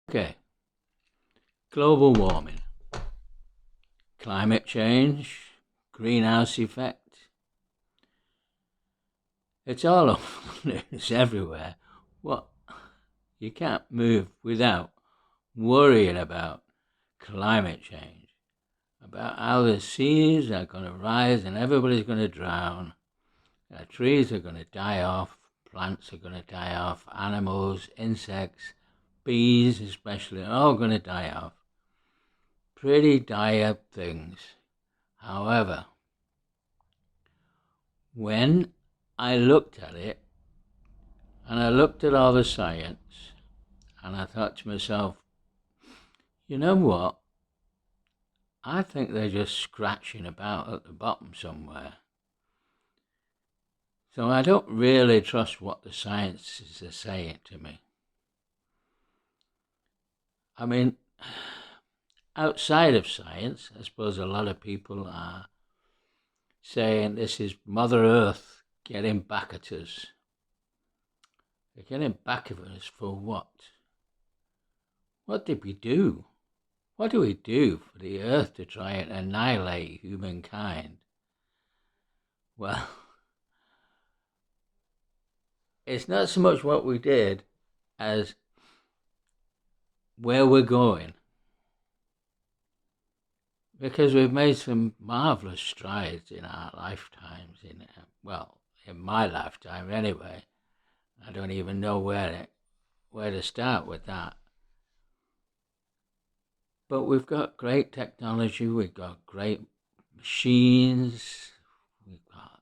Okay, global warming, climate change, greenhouse effect. It's all over the news everywhere. What? You can't move without worrying about climate change, about how the seas are going to rise and everybody's going to drown. Trees are going to die off, plants are going to die off, animals, insects, bees especially, are all going to die off. Pretty dire things. However, when I looked at it, and I looked at all the science, and I thought to myself, you know what? I think they're just scratching about at the bottom somewhere. So I don't really trust what the scientists are saying to me. I mean, outside of science, I suppose a lot of people are saying this is Mother Earth getting back at us. They're getting back at us for what? What did we do? What do we do for the Earth to try and annihilate humankind? Well, it's not so much what we did as where we're going. Because we've made some marvelous strides in our lifetimes, in my lifetime anyway. I don't even know where to start with that. But we've got great technology, we've got great machines, we've got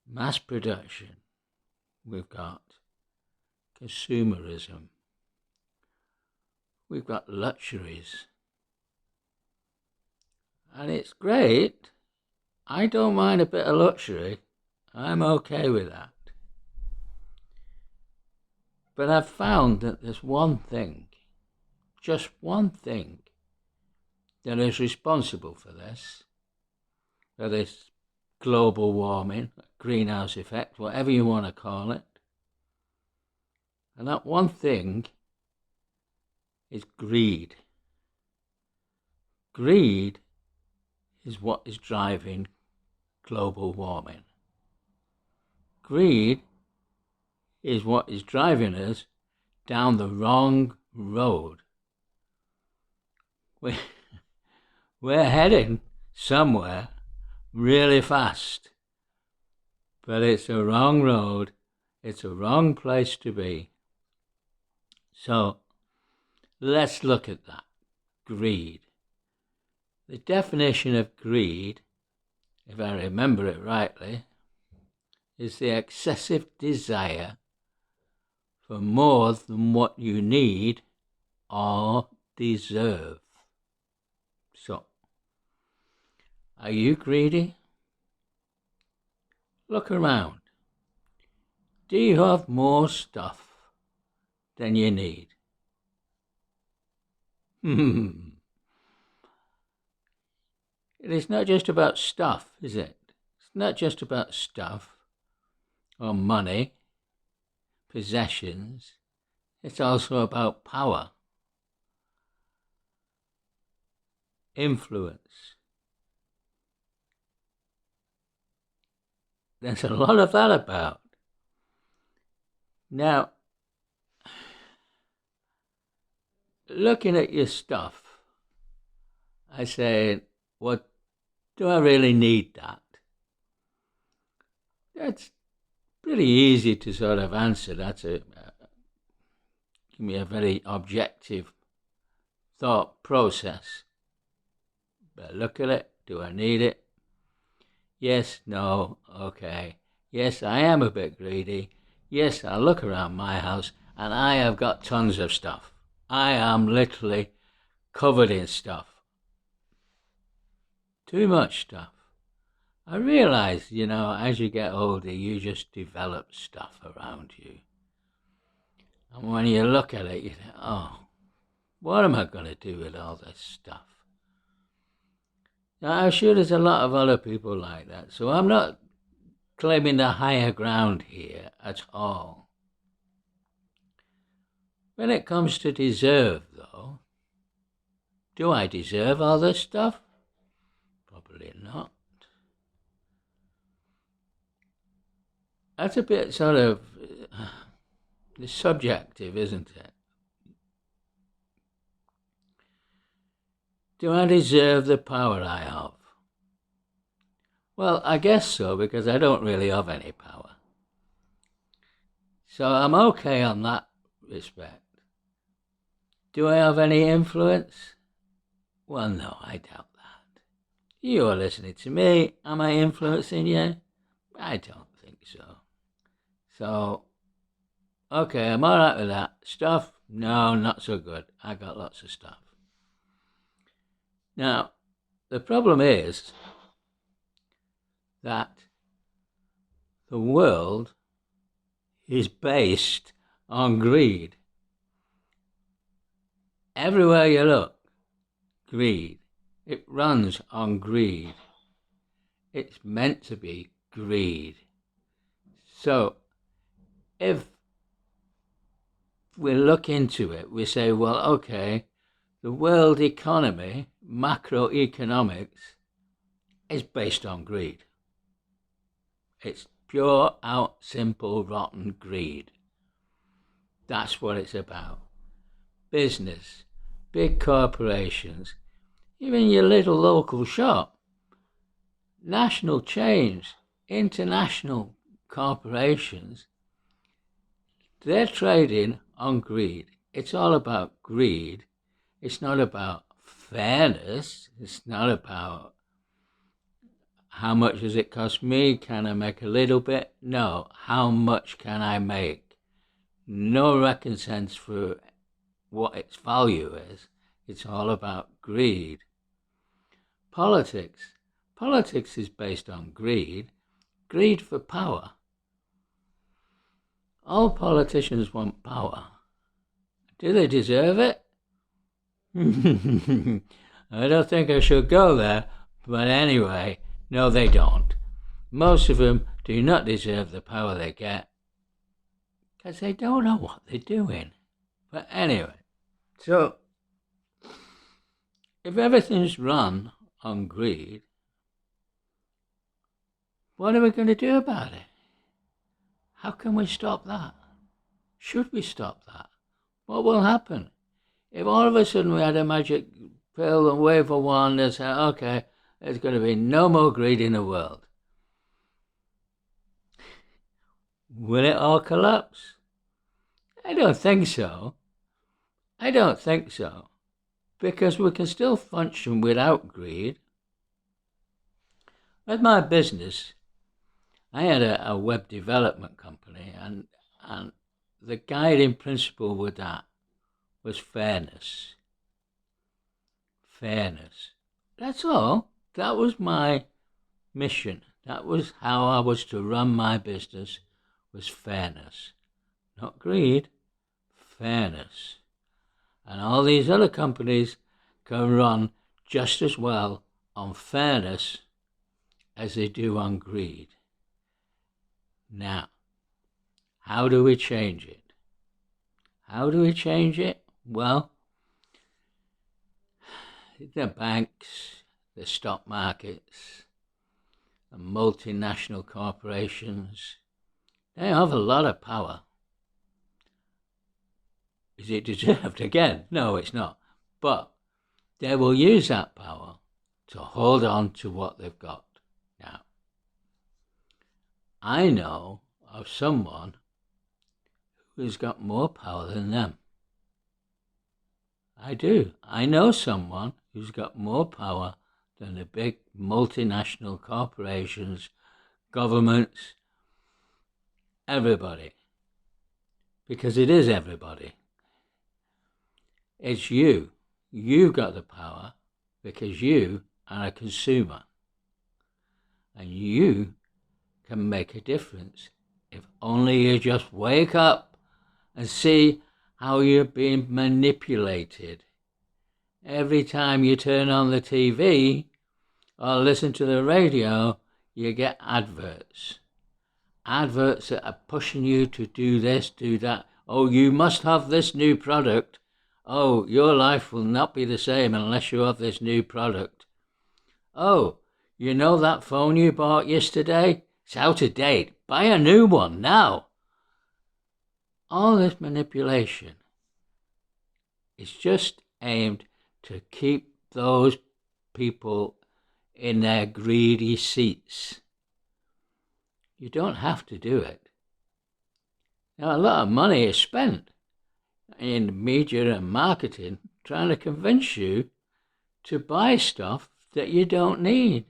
mass production, we've got consumerism, we've got luxuries. And it's great. I don't mind a bit of luxury. I'm okay with that. But I've found that there's one thing, just one thing, that is responsible for this global warming, greenhouse effect, whatever you want to call it. And that one thing is greed. Greed is what is driving global warming. Greed is what is driving us down the wrong road. We're heading somewhere really fast, but it's a wrong road. It's a wrong place to be. So let's look at that. Greed. The definition of greed, if I remember it rightly, is the excessive desire for more than what you need or deserve. So, are you greedy? Look around. Do you have more stuff than you need? It is not just about stuff, is it? It's not just about stuff or money, possessions. It's also about power, influence. There's a lot of that about. Now, looking at your stuff, I say, what do I really need that? That's pretty easy to sort of answer. That's give me a very objective thought process. But look at it. Do I need it? Yes, no, okay. Yes, I am a bit greedy. Yes, I look around my house and I have got tons of stuff. I am literally covered in stuff. Too much stuff. I realize, as you get older, you just develop stuff around you. And when you look at it, you think, oh, what am I going to do with all this stuff? Now, I'm sure there's a lot of other people like that. So I'm not claiming the higher ground here at all. When it comes to deserve, though, do I deserve all this stuff? Probably not. That's a bit sort of subjective, isn't it? Do I deserve the power I have? Well, I guess so, because I don't really have any power. So I'm okay on that respect. Do I have any influence? Well, no, I doubt that. You're listening to me. Am I influencing you? I don't think so. So, okay, I'm alright with that. Stuff? No, not so good. I got lots of stuff. Now, the problem is that the world is based on greed. Everywhere you look, greed. It runs on greed. It's meant to be greed. So, if we look into it, we say, well, okay, the world economy, macroeconomics, is based on greed. It's pure, out, simple, rotten greed. That's what it's about. Business, big corporations, even your little local shop, national chains, international corporations, they're trading on greed. It's all about greed. It's not about fairness. It's not about how much does it cost me? Can I make a little bit? No. How much can I make? No recompense for what its value is. It's all about greed. Politics. Politics is based on greed. Greed for power. All politicians want power. Do they deserve it? I don't think I should go there, but anyway, no, they don't. Most of them do not deserve the power they get because they don't know what they're doing. But anyway, so if everything's run on greed, what are we going to do about it? How can we stop that? Should we stop that? What will happen? If all of a sudden we had a magic pill and wave a wand and say, okay, there's going to be no more greed in the world, will it all collapse? I don't think so. I don't think so. Because we can still function without greed. With my business, I had a web development company, and the guiding principle with that was fairness. Fairness. That's all. That was my mission. That was how I was to run my business, was fairness. Not greed, fairness. And all these other companies can run just as well on fairness as they do on greed. Now, how do we change it? How do we change it? Well, the banks, the stock markets, the multinational corporations, they have a lot of power. Is it deserved? Again, no, it's not. But they will use that power to hold on to what they've got. Now, I know of someone who's got more power than them. I do. I know someone who's got more power than the big multinational corporations, governments, everybody. Because it is everybody. It's you. You've got the power because you are a consumer. And you can make a difference if only you just wake up and see how you're being manipulated. Every time you turn on the TV or listen to the radio, you get adverts. Adverts that are pushing you to do this, do that, Oh, you must have this new product. Oh, your life will not be the same unless you have this new product. Oh, you know that phone you bought yesterday? It's out of date. Buy a new one now. All this manipulation is just aimed to keep those people in their greedy seats. You don't have to do it. Now, a lot of money is spent in media and marketing trying to convince you to buy stuff that you don't need.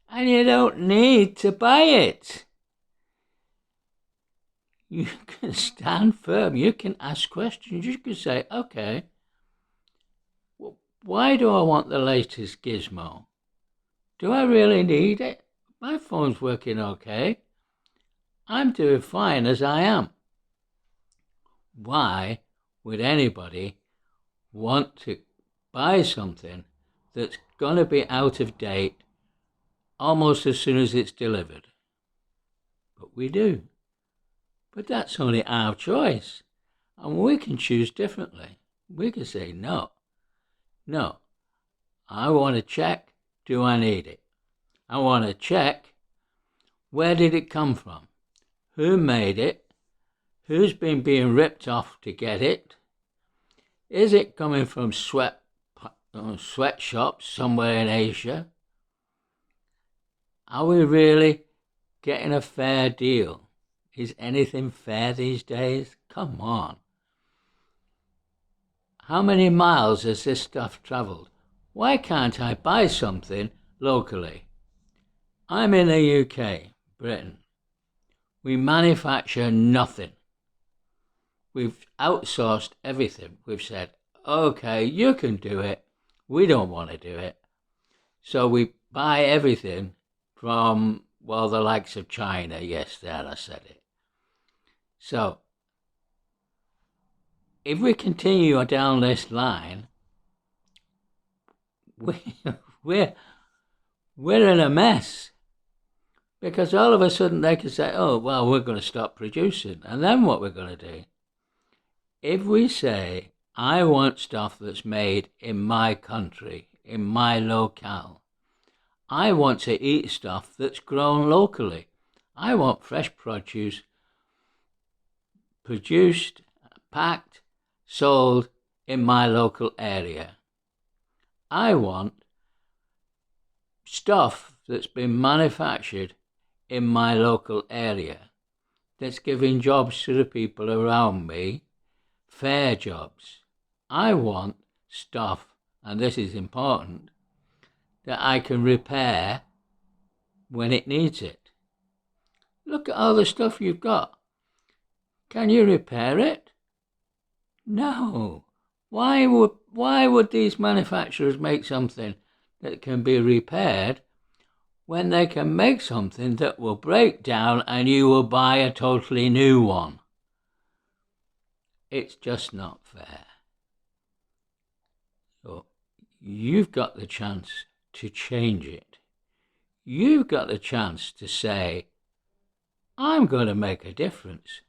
And you don't need to buy it. You can stand firm. You can ask questions. You can say, okay, why do I want the latest gizmo? Do I really need it? My phone's working okay. I'm doing fine as I am. Why would anybody want to buy something that's going to be out of date almost as soon as it's delivered? But we do. But that's only our choice. And we can choose differently. We can say, no, I want to check, do I need it? I want to check, where did it come from? Who made it? Who's been being ripped off to get it? Is it coming from sweatshops somewhere in Asia? Are we really getting a fair deal? Is anything fair these days? Come on. How many miles has this stuff travelled? Why can't I buy something locally? I'm in the UK, Britain. We manufacture nothing. We've outsourced everything. We've said, okay, you can do it. We don't want to do it. So we buy everything from, well, the likes of China. Yes, there I said it. So if we continue down this line, we're in a mess. Because all of a sudden they can say, oh, well, we're going to stop producing. And then what we're going to do? If we say, I want stuff that's made in my country, in my locale, I want to eat stuff that's grown locally. I want fresh produce produced, packed, sold in my local area. I want stuff that's been manufactured in my local area, that's giving jobs to the people around me, fair jobs. I want stuff, and this is important, that I can repair when it needs it. Look at all the stuff you've got. Can you repair it? No. Why would these manufacturers make something that can be repaired when they can make something that will break down and you will buy a totally new one? It's just not fair. So you've got the chance to change it. You've got the chance to say, I'm going to make a difference.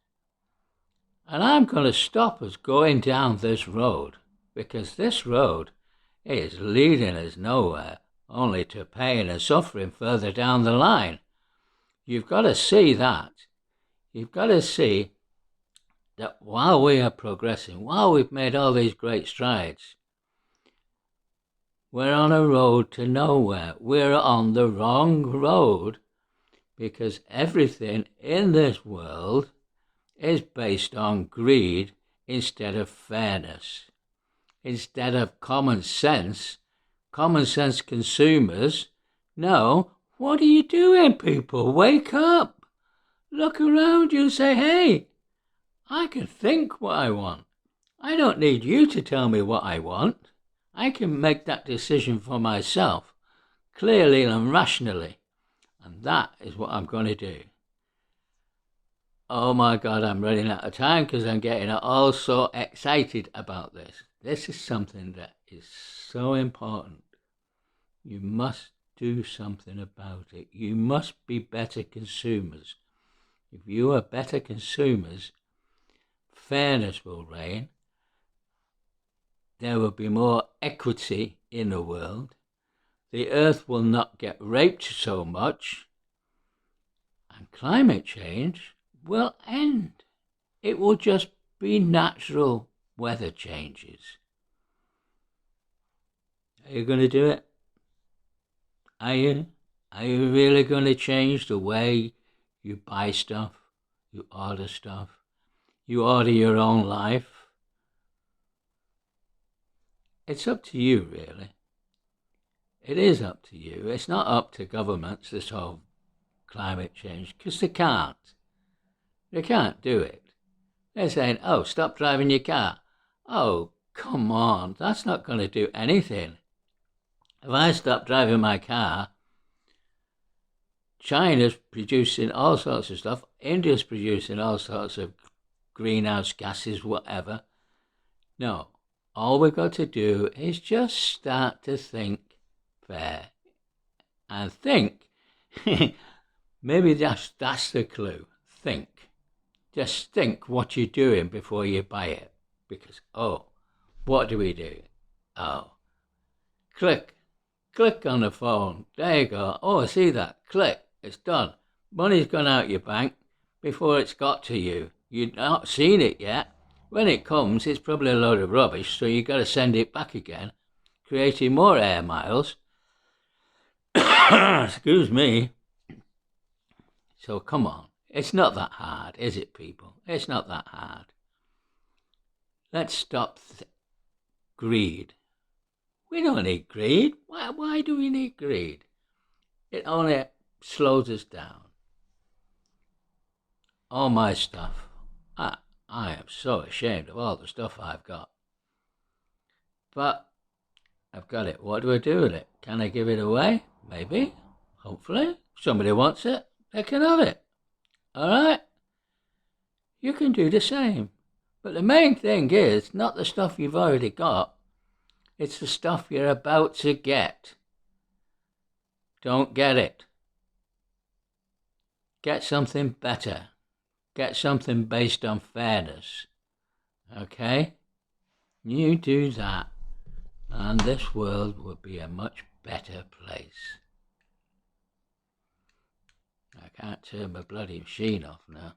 And I'm going to stop us going down this road, because this road is leading us nowhere, only to pain and suffering further down the line. You've got to see that. You've got to see that while we are progressing, while we've made all these great strides, we're on a road to nowhere. We're on the wrong road, because everything in this world is based on greed instead of fairness, instead of common sense consumers. No, what are you doing, people? Wake up. Look around you and say, hey, I can think what I want. I don't need you to tell me what I want. I can make that decision for myself, clearly and rationally. And that is what I'm going to do. Oh my God, I'm running out of time because I'm getting all so excited about this. This is something that is so important. You must do something about it. You must be better consumers. If you are better consumers, fairness will reign. There will be more equity in the world. The earth will not get raped so much. And climate change will end. It will just be natural weather changes. Are you going to do it? Are you? Are you really going to change the way you buy stuff, you order stuff, you order your own life? It's up to you, really. It is up to you. It's not up to governments to solve climate change, because they can't. They can't do it. They're saying, oh, stop driving your car. Oh, come on, that's not going to do anything. If I stop driving my car, China's producing all sorts of stuff, India's producing all sorts of greenhouse gases, whatever. No, all we've got to do is just start to think fair. And think, maybe that's the clue. Think. Just think what you're doing before you buy it. Because, what do we do? Click on the phone. There you go. I see that. Click. It's done. Money's gone out your bank before it's got to you. You've not seen it yet. When it comes, it's probably a load of rubbish, so you've got to send it back again, creating more air miles. Excuse me. So come on. It's not that hard, is it, people? It's not that hard. Let's stop greed. We don't need greed. Why do we need greed? It only slows us down. All my stuff. I am so ashamed of all the stuff I've got. But I've got it. What do I do with it? Can I give it away? Maybe. Hopefully. If somebody wants it, they can have it. All right? You can do the same. But the main thing is not the stuff you've already got. It's the stuff you're about to get. Don't get it. Get something better. Get something based on fairness. Okay? You do that, and this world will be a much better place. I can't turn my bloody machine off now.